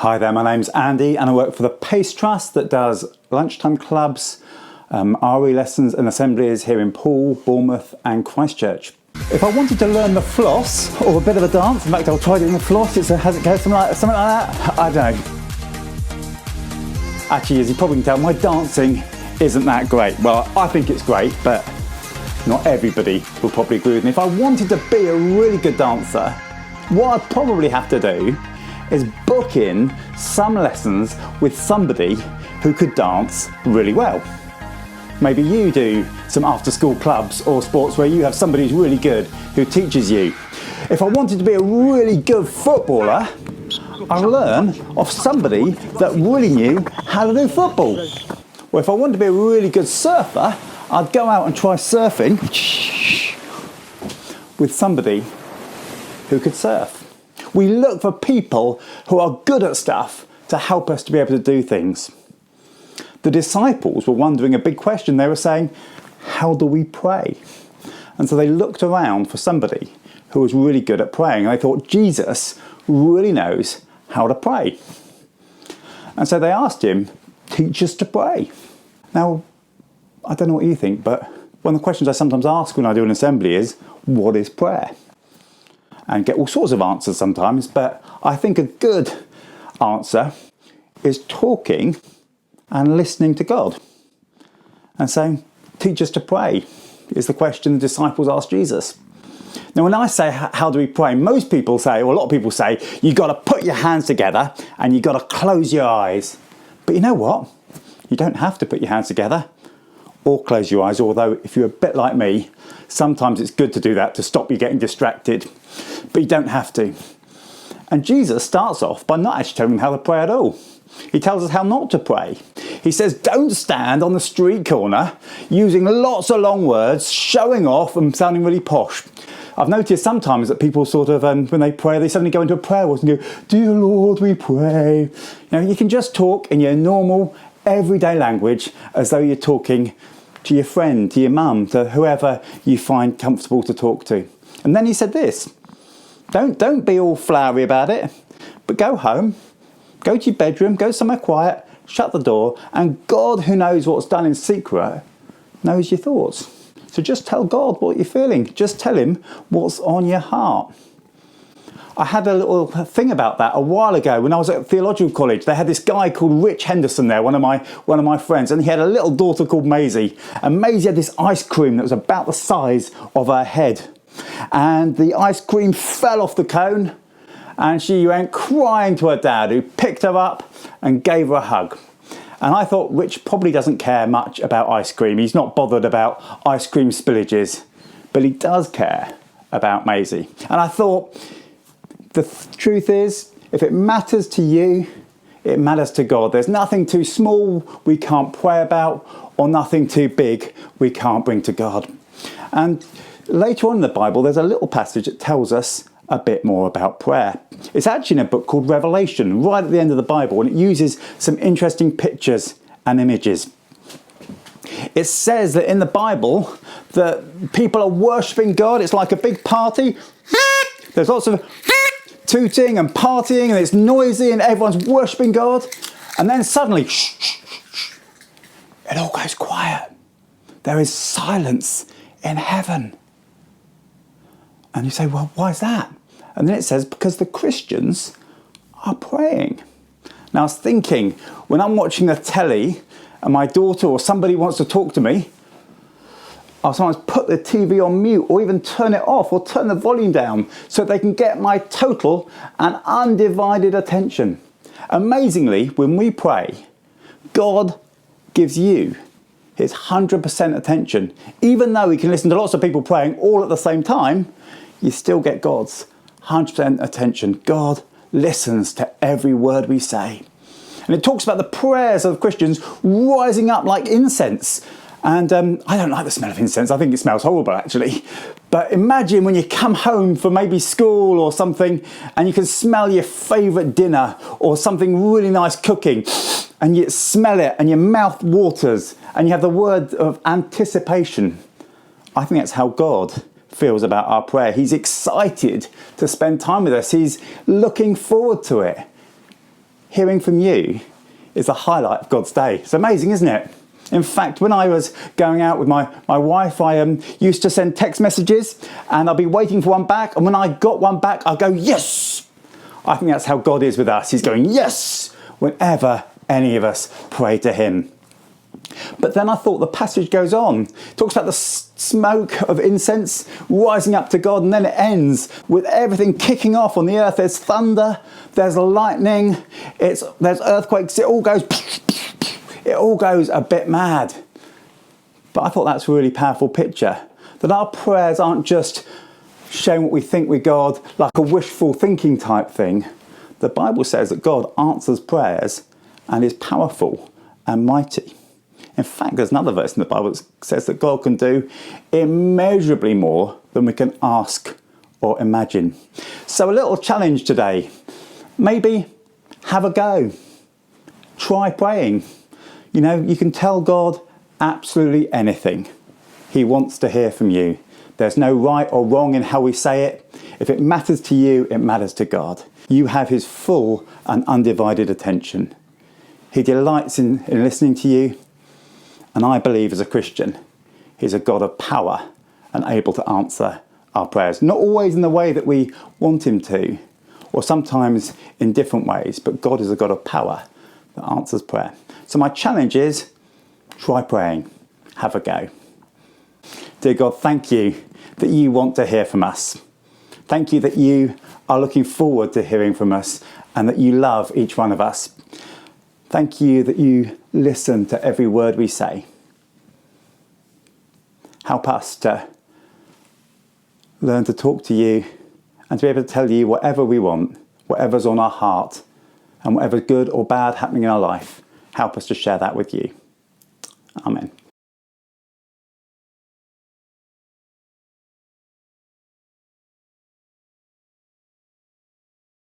Hi there, my name's Andy and I work for the Pace Trust that does lunchtime clubs, RE lessons and assemblies here in Poole, Bournemouth and Christchurch. If I wanted to learn the floss or a bit of a dance, in fact I'll try doing the floss, how's it go, something like that, I don't know. Actually, as you probably can tell, my dancing isn't that great. Well, I think it's great, but not everybody will probably agree with me. If I wanted to be a really good dancer, what I'd probably have to do is book in some lessons with somebody who could dance really well. Maybe you do some after-school clubs or sports where you have somebody who's really good who teaches you. If I wanted to be a really good footballer, I'd learn of somebody that really knew how to do football. Or if I wanted to be a really good surfer, I'd go out and try surfing with somebody who could surf. We look for people who are good at stuff to help us to be able to do things. The disciples were wondering a big question. They were saying, how do we pray? And so they looked around for somebody who was really good at praying. And they thought, Jesus really knows how to pray. And so they asked him, teach us to pray. Now, I don't know what you think, but one of the questions I sometimes ask when I do an assembly is, what is prayer? And get all sorts of answers sometimes, but I think a good answer is talking and listening to God. And saying, teach us to pray, is the question the disciples asked Jesus. Now when I say, how do we pray? Most people say, or a lot of people say, you've got to put your hands together and you've got to close your eyes. But you know what? You don't have to put your hands together or close your eyes, although if you're a bit like me, sometimes it's good to do that to stop you getting distracted, but you don't have to. And Jesus starts off by not actually telling them how to pray at all. He tells us how not to pray. He says, don't stand on the street corner using lots of long words, showing off and sounding really posh. I've noticed sometimes that people sort of, when they pray, they suddenly go into a prayer voice and go, dear Lord, we pray. You can just talk in your normal, everyday language as though you're talking to your friend, to your mum, to whoever you find comfortable to talk to. And then he said this, don't be all flowery about it, but go home, go to your bedroom, go somewhere quiet, shut the door, and God, who knows what's done in secret, knows your thoughts. So just tell God what you're feeling. Just tell him what's on your heart. I had a little thing about that a while ago when I was at theological college. They had this guy called Rich Henderson there, one of my friends, and he had a little daughter called Maisie. And Maisie had this ice cream that was about the size of her head. And the ice cream fell off the cone and she went crying to her dad, who picked her up and gave her a hug. And I thought Rich probably doesn't care much about ice cream. He's not bothered about ice cream spillages, but he does care about Maisie. And I thought, the truth is, if it matters to you, it matters to God. There's nothing too small we can't pray about, or nothing too big we can't bring to God. And later on in the Bible, there's a little passage that tells us a bit more about prayer. It's actually in a book called Revelation, right at the end of the Bible, and it uses some interesting pictures and images. It says that in the Bible that people are worshipping God. It's like a big party. There's lots of tooting and partying, and it's noisy, and everyone's worshipping God. And then suddenly, it all goes quiet. There is silence in heaven. And you say, well, why is that? And then it says, because the Christians are praying. Now I was thinking, when I'm watching the telly and my daughter or somebody wants to talk to me, I'll sometimes put the TV on mute or even turn it off or turn the volume down so they can get my total and undivided attention. Amazingly, when we pray, God gives you his 100% attention. Even though we can listen to lots of people praying all at the same time, you still get God's 100% attention. God listens to every word we say. And it talks about the prayers of Christians rising up like incense. And I don't like the smell of incense. I think it smells horrible, actually. But imagine when you come home from maybe school or something and you can smell your favourite dinner or something really nice cooking, and you smell it and your mouth waters and you have the word of anticipation. I think that's how God feels about our prayer. He's excited to spend time with us. He's looking forward to it. hearing from you is the highlight of God's day. It's amazing, isn't it? In fact, when I was going out with my wife, I used to send text messages and I'll be waiting for one back. And when I got one back, I'll go, yes! I think that's how God is with us. He's going, yes! Whenever any of us pray to him. But then I thought the passage goes on. It talks about the smoke of incense rising up to God, and then it ends with everything kicking off on the earth. There's thunder, there's lightning, there's earthquakes. It all goes a bit mad. But I thought that's a really powerful picture, that our prayers aren't just showing what we think with God, like a wishful thinking type thing. The Bible says that God answers prayers and is powerful and mighty. In fact, there's another verse in the Bible that says that God can do immeasurably more than we can ask or imagine. So a little challenge today. Maybe have a go. Try praying. You can tell God absolutely anything. He wants to hear from you. There's no right or wrong in how we say it. If it matters to you, it matters to God. You have his full and undivided attention. He delights in listening to you. And I believe as a Christian, he's a God of power and able to answer our prayers. Not always in the way that we want him to, or sometimes in different ways, but God is a God of power that answers prayer. So my challenge is, try praying. Have a go. Dear God, thank you that you want to hear from us. Thank you that you are looking forward to hearing from us and that you love each one of us. Thank you that you listen to every word we say. Help us to learn to talk to you and to be able to tell you whatever we want, whatever's on our heart, and whatever's good or bad happening in our life. Help us to share that with you. Amen.